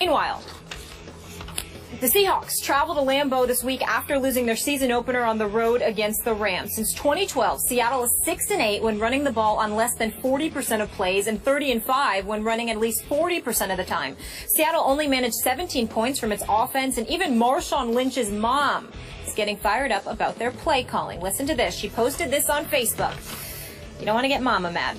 Meanwhile, the Seahawks travel to Lambeau this week after losing their season opener on the road against the Rams. Since 2012, Seattle is 6-8 when running the ball on less than 40% of plays and 30-5 when running at least 40% of the time. Seattle only managed 17 points from its offense, and even Marshawn Lynch's mom is getting fired up about their play calling. Listen to this. She posted this on Facebook. You don't want to get mama mad.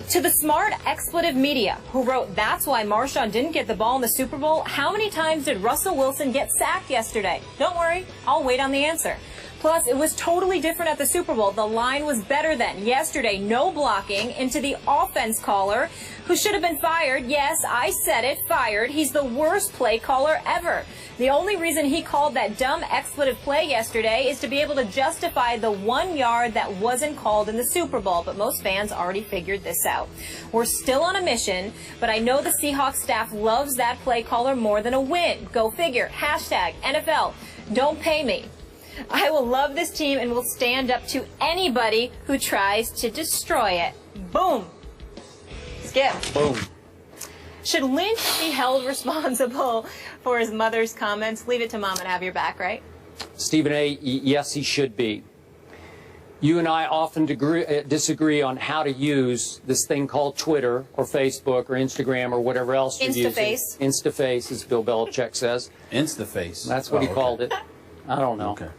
To the smart expletive media who wrote, "That's why Marshawn didn't get the ball in the Super Bowl," how many times did Russell Wilson get sacked yesterday? Don't worry, I'll wait on the answer. Plus, it was totally different at the Super Bowl. The line was better then. Yesterday, no blocking into the offense caller, who should have been fired. Yes, I said it, fired. He's the worst play caller ever. The only reason he called that dumb expletive play yesterday is to be able to justify the 1 yard that wasn't called in the Super Bowl. But most fans already figured this out. We're still on a mission, but I know the Seahawks staff loves that play caller more than a win. Go figure. Hashtag NFL. Don't pay me. I will love this team and will stand up to anybody who tries to destroy it. Boom. Skip. Boom. Should Lynch be held responsible for his mother's comments? Leave it to Mom and have your back, right? Stephen A., yes, he should be. You and I often disagree on how to use this thing called Twitter or Facebook or Instagram or whatever else you're using. Instaface. Instaface, as Bill Belichick says. Instaface. That's what he called it. I don't know. Okay.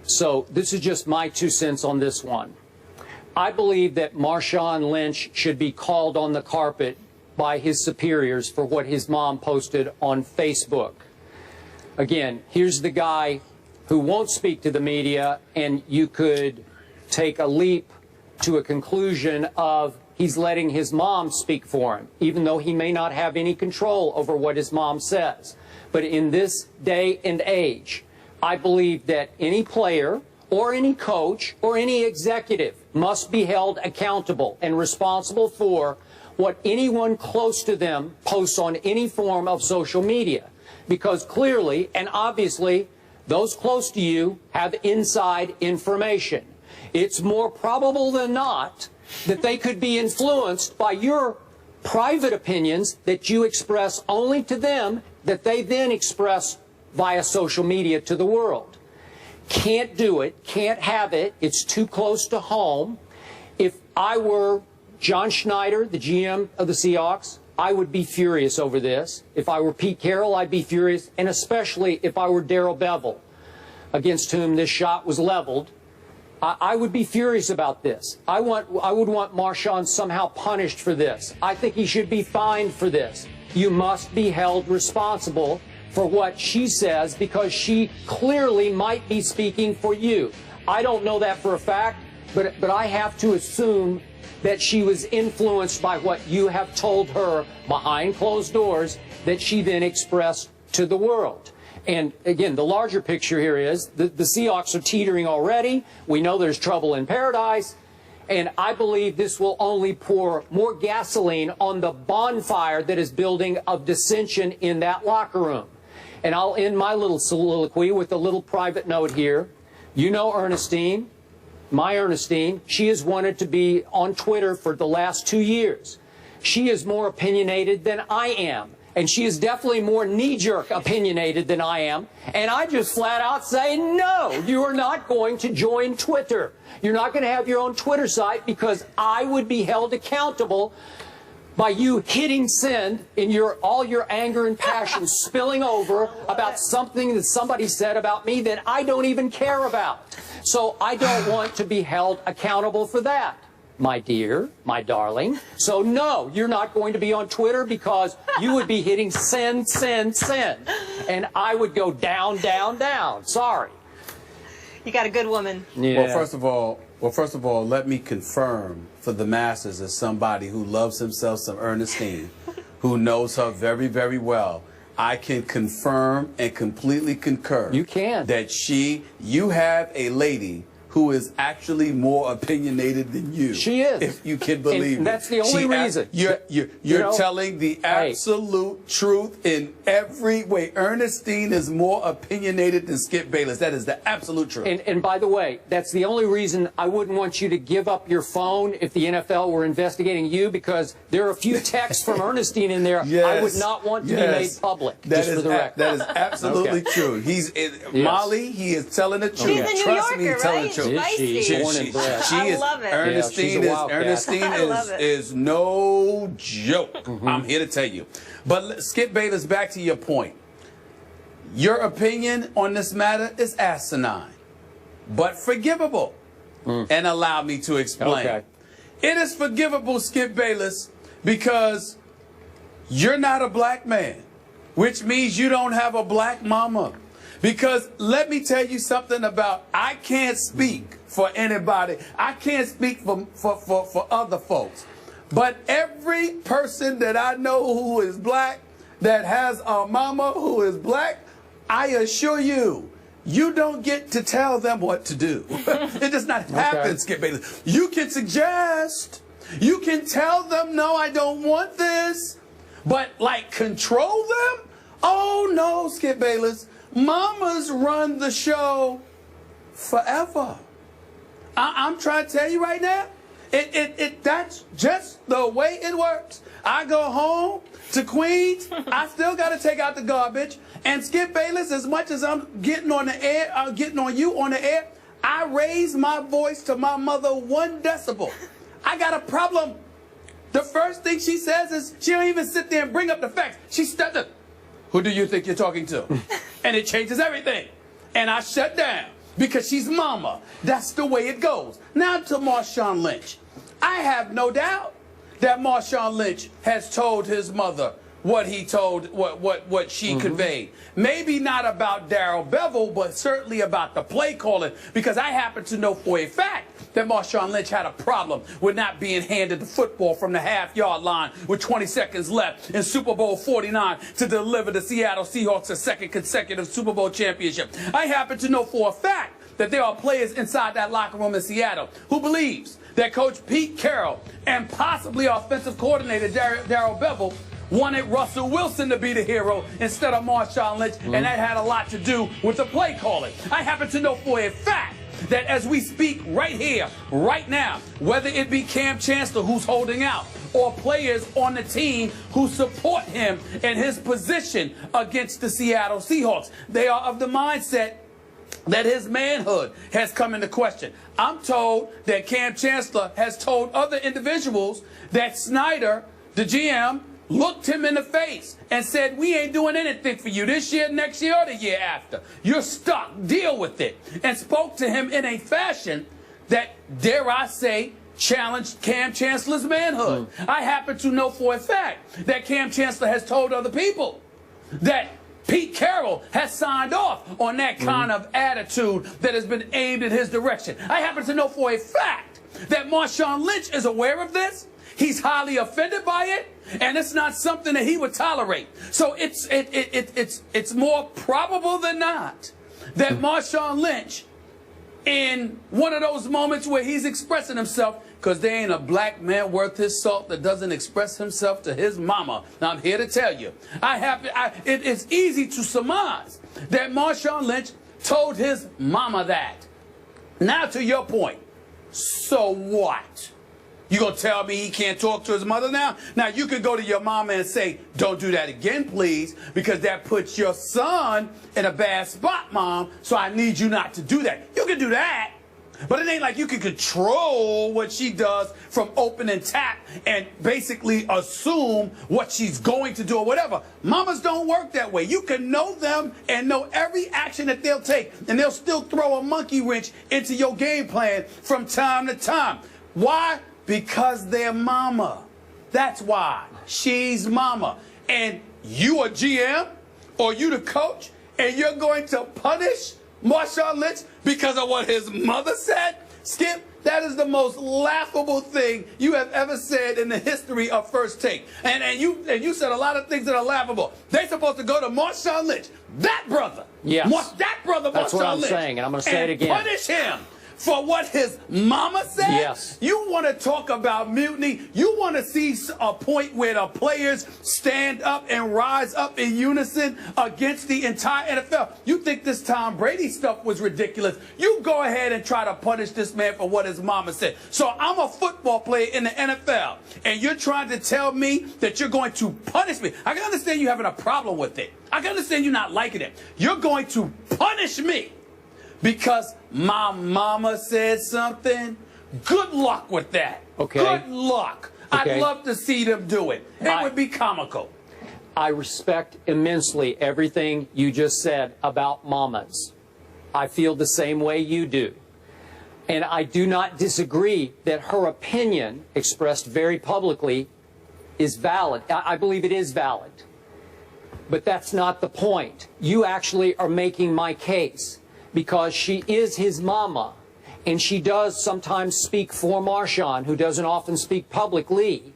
So this is just my 2 cents on this one. I believe that Marshawn Lynch should be called on the carpet by his superiors for what his mom posted on Facebook. Again, here's the guy who won't speak to the media, and you could take a leap to a conclusion of he's letting his mom speak for him, even though he may not have any control over what his mom says. But in this day and age, I believe that any player or any coach or any executive must be held accountable and responsible for what anyone close to them posts on any form of social media. Because clearly and obviously, those close to you have inside information. It's more probable than not that they could be influenced by your private opinions that you express only to them, that they then express via social media to the world. Can't do it, can't have it, it's too close to home. If I were John Schneider, the GM of the Seahawks, I would be furious over this. If I were Pete Carroll, I'd be furious, and especially if I were Darrell Bevell, against whom this shot was leveled, I would be furious about this. I would want Marshawn somehow punished for this. I think he should be fined for this. You must be held responsible for what she says, because she clearly might be speaking for you. I don't know that for a fact, but I have to assume that she was influenced by what you have told her behind closed doors that she then expressed to the world. And again, the larger picture here is the Seahawks are teetering already. We know there's trouble in paradise. And I believe this will only pour more gasoline on the bonfire that is building of dissension in that locker room. And I'll end my little soliloquy with a little private note here. You know Ernestine, my Ernestine, she has wanted to be on Twitter for the last 2 years. She is more opinionated than I am. And she is definitely more knee-jerk opinionated than I am. And I just flat out say, no, you are not going to join Twitter. You're not going to have your own Twitter site, because I would be held accountable by you hitting send in all your anger and passion spilling over about something that somebody said about me that I don't even care about. So I don't want to be held accountable for that, my dear, my darling. So no, you're not going to be on Twitter, because you would be hitting send, send, send. And I would go down, down, down. Sorry. You got a good woman. Yeah. Well, first of all, let me confirm for the masses, as somebody who loves himself some Ernestine, who knows her very, very well, I can confirm and completely concur. You can. That you have a lady who is actually more opinionated than you. She is. If you can believe and it. that's the only reason. You're telling the absolute truth in every way. Ernestine is more opinionated than Skip Bayless. That is the absolute truth. And by the way, that's the only reason I wouldn't want you to give up your phone if the NFL were investigating you, because there are a few texts from Ernestine in there I would not want to be made public. That just is for the record. That is absolutely true. Molly, he is telling the truth. She's a New Trust me, Yorker, telling right? the truth. Born and bred. I love it. Ernestine is no joke. I'm here to tell you. But Skip Bayless, back to your point. Your opinion on this matter is asinine, but forgivable. And allow me to explain. Okay. It is forgivable, Skip Bayless, because you're not a black man, which means you don't have a black mama. Because let me tell you something about, I can't speak for anybody. I can't speak for other folks. But every person that I know who is black, that has a mama who is black, I assure you, you don't get to tell them what to do. It does not happen, Skip Bayless. You can suggest, you can tell them, no, I don't want this, but like control them? Oh no, Skip Bayless. Mamas run the show forever. I'm trying to tell you right now, that's just the way it works. I go home to Queens, I still got to take out the garbage. And Skip Bayless, as much as I'm getting on the air, getting on you on the air, I raise my voice to my mother 1 decibel. I got a problem. The first thing she says is, she don't even sit there and bring up the facts. She stutters. Who do you think you're talking to? And it changes everything. And I shut down because she's mama. That's the way it goes. Now to Marshawn Lynch. I have no doubt that Marshawn Lynch has told his mother what he told, what she conveyed. Maybe not about Darrell Bevell, but certainly about the play calling, because I happen to know for a fact that Marshawn Lynch had a problem with not being handed the football from the half-yard line with 20 seconds left in Super Bowl 49 to deliver the Seattle Seahawks a second consecutive Super Bowl championship. I happen to know for a fact that there are players inside that locker room in Seattle who believes that Coach Pete Carroll and possibly offensive coordinator Darrell Bevell wanted Russell Wilson to be the hero instead of Marshawn Lynch, and that had a lot to do with the play calling. I happen to know for a fact that as we speak right here, right now, whether it be Cam Chancellor who's holding out, or players on the team who support him in his position against the Seattle Seahawks, they are of the mindset that his manhood has come into question. I'm told that Cam Chancellor has told other individuals that Snyder, the GM, looked him in the face and said, we ain't doing anything for you this year, next year, or the year after. You're stuck. Deal with it. And spoke to him in a fashion that, dare I say, challenged Cam Chancellor's manhood. I happen to know for a fact that Cam Chancellor has told other people that Pete Carroll has signed off on that kind of attitude that has been aimed in his direction. I happen to know for a fact that Marshawn Lynch is aware of this. He's highly offended by it, and it's not something that he would tolerate. So it's more probable than not that Marshawn Lynch, in one of those moments where he's expressing himself, because there ain't a black man worth his salt that doesn't express himself to his mama. Now, I'm here to tell you, it is easy to surmise that Marshawn Lynch told his mama that. Now, to your point, so what? You gonna tell me he can't talk to his mother now? Now, you could go to your mama and say, don't do that again, please, because that puts your son in a bad spot, Mom, so I need you not to do that. You can do that, but it ain't like you can control what she does from open and tap and basically assume what she's going to do or whatever. Mamas don't work that way. You can know them and know every action that they'll take, and they'll still throw a monkey wrench into your game plan from time to time. Why? Because they're mama. That's why. She's mama. And you a GM or you the coach and you're going to punish Marshawn Lynch because of what his mother said? Skip, that is the most laughable thing you have ever said in the history of First Take. And you said a lot of things that are laughable. They're supposed to go to Marshawn Lynch, that brother. Yes. That brother, That's Marshawn what I'm Lynch, saying, and I'm going to say it again. Punish him for what his mama said? Yes. You want to talk about mutiny? You want to see a point where the players stand up and rise up in unison against the entire NFL? You think this Tom Brady stuff was ridiculous? You go ahead and try to punish this man for what his mama said. So I'm a football player in the NFL, and you're trying to tell me that you're going to punish me. I can understand you having a problem with it. I can understand you not liking it. You're going to punish me because my mama said something? Good luck with that. Okay. Good luck. Okay. I'd love to see them do it. It would be comical. I respect immensely everything you just said about mamas. I feel the same way you do. And I do not disagree that her opinion, expressed very publicly, is valid. I believe it is valid. But that's not the point. You actually are making my case because she is his mama, and she does sometimes speak for Marshawn, who doesn't often speak publicly.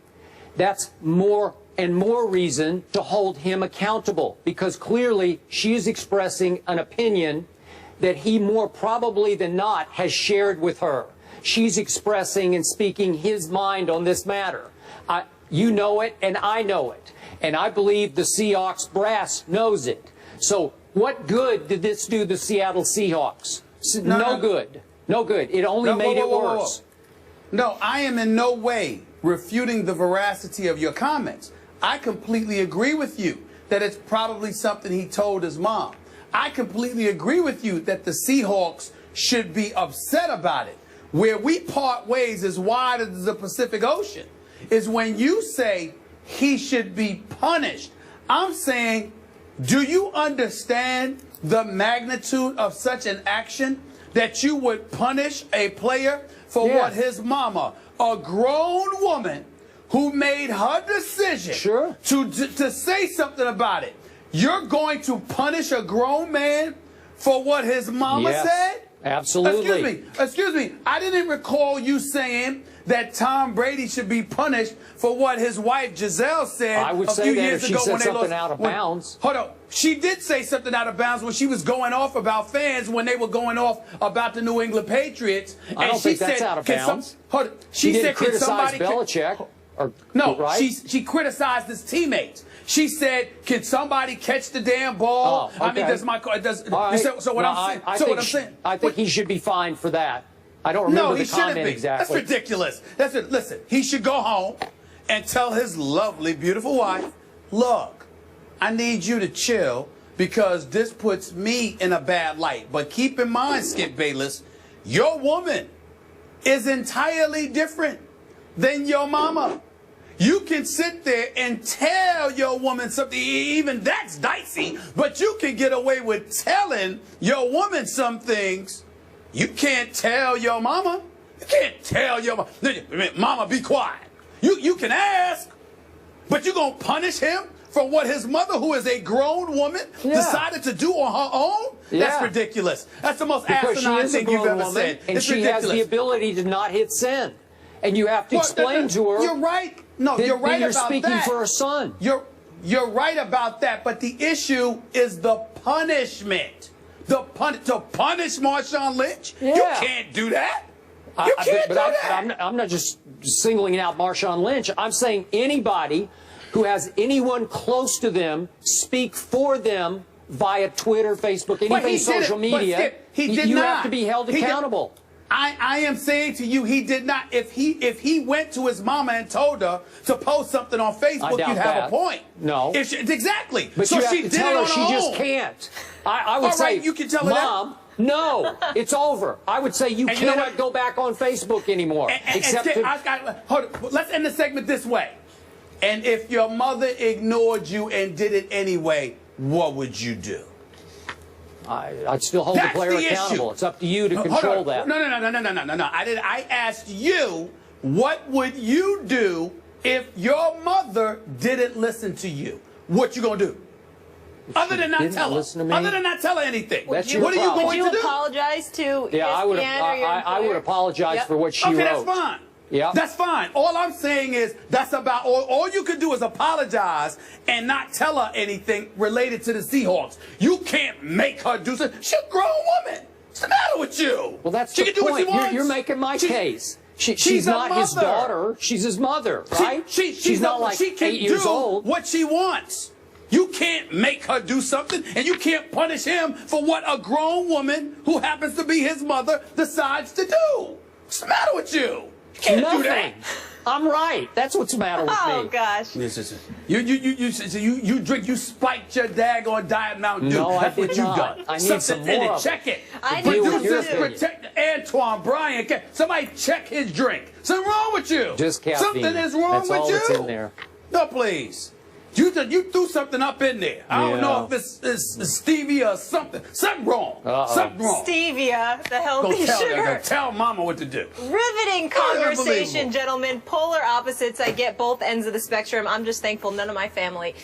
That's more and more reason to hold him accountable, because clearly she is expressing an opinion that he more probably than not has shared with her. She's expressing and speaking his mind on this matter. You know it, and I know it. And I believe the Seahawks brass knows it. So what good did this do the Seattle Seahawks? No good. No good. It only made it worse. No, I am in no way refuting the veracity of your comments. I completely agree with you that it's probably something he told his mom. I completely agree with you that the Seahawks should be upset about it. Where we part ways as wide as the Pacific Ocean is when you say he should be punished. I'm saying, do you understand the magnitude of such an action that you would punish a player for what his mama, a grown woman who made her decision to say something about it? You're going to punish a grown man for what his mama said? Absolutely. Excuse me. I didn't recall you saying that Tom Brady should be punished for what his wife Giselle said a few years ago when they lost. Out of bounds. Hold on. She did say something out of bounds when she was going off about fans when they were going off about the New England Patriots. I don't think that's out of bounds. She said, "Can somebody Belichick?" No, right? she criticized his teammates. She said, "Can somebody catch the damn ball?" Oh, okay. I mean, does my so what I'm saying? I think he should be fined for that. I don't remember the comment exactly. That's ridiculous. Listen, he should go home and tell his lovely, beautiful wife, "Look, I need you to chill because this puts me in a bad light. But keep in mind, Skip Bayless, your woman is entirely different than your mama. You can sit there and tell your woman something, even that's dicey, but you can get away with telling your woman some things. You can't tell your mama. You can't tell your mama, "Mama, be quiet." You can ask, but you're going to punish him for what his mother, who is a grown woman, decided to do on her own? That's ridiculous. That's the most asinine thing you've ever said. And she has the ability to not hit send. And you have to explain to her. You're right. No, you're right about that. You're speaking for her son. You're right about that. But the issue is the punishment. To punish Marshawn Lynch? You can't do that. You can't do that. I'm not just singling out Marshawn Lynch. I'm saying anybody who has anyone close to them speak for them via Twitter, Facebook, anything social media, you have to be held accountable. I am saying to you, he did not. If he went to his mama and told her to post something on Facebook, you'd have a point. No. Exactly. But so you have she to did tell it her on she her just own. can't. I would say, you can tell her Mom, that. No, it's over. I would say you cannot go back on Facebook anymore. Let's end the segment this way. And if your mother ignored you and did it anyway, what would you do? I'd still hold the player accountable. It's up to you to control that. No. I asked you, what would you do if your mother didn't listen to you? What you gonna do? Other than not tell her. Other than not tell her anything. What are you going to do? Would you apologize to ESPN I would apologize for what she wrote. Okay, that's fine. Yeah. That's fine. All I'm saying is that's about all you could do is apologize and not tell her anything related to the Seahawks. You can't make her do something. She's a grown woman. What's the matter with you? Well, that's she the can do point. what she wants. You're making my case. She's She's not his mother. daughter. She's his mother, right? She's not like she can 8 years do old. what she wants. You can't make her do something, and you can't punish him for what a grown woman who happens to be his mother decides to do. What's the matter with you? You can't do that. I'm right. That's what's the matter with me. Oh gosh. Listen. You drink. You spiked your daggone Diet Mountain Dew. No, That's I what did you not. done. I need Something some in more it. of Check it. I The need some producers too. protect Antoine Bryan. Somebody check his drink. Something wrong with you? Just caffeine. Something is wrong That's with all you. that's in there. No, please. You threw something up in there. I don't know if it's stevia or something. Something wrong. Something wrong. Stevia, the healthy sugar. Tell Mama what to do. Riveting conversation, Unbelievable. gentlemen. Polar opposites. I get both ends of the spectrum. I'm just thankful none of my family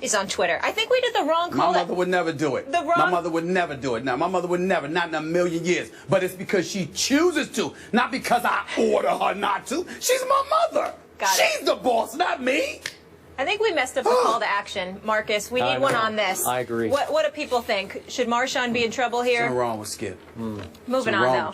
is on Twitter. I think we did the wrong call. My mother would never do it. My mother would never do it. Now, my mother would never, not in a million years. But it's because she chooses to, not because I order her not to. She's my mother. She's the boss, not me. I think we messed up the call to action, Marcus. We need one on this. I agree. What do people think? Should Marshawn be in trouble here? Something wrong with Skip. Moving on, though.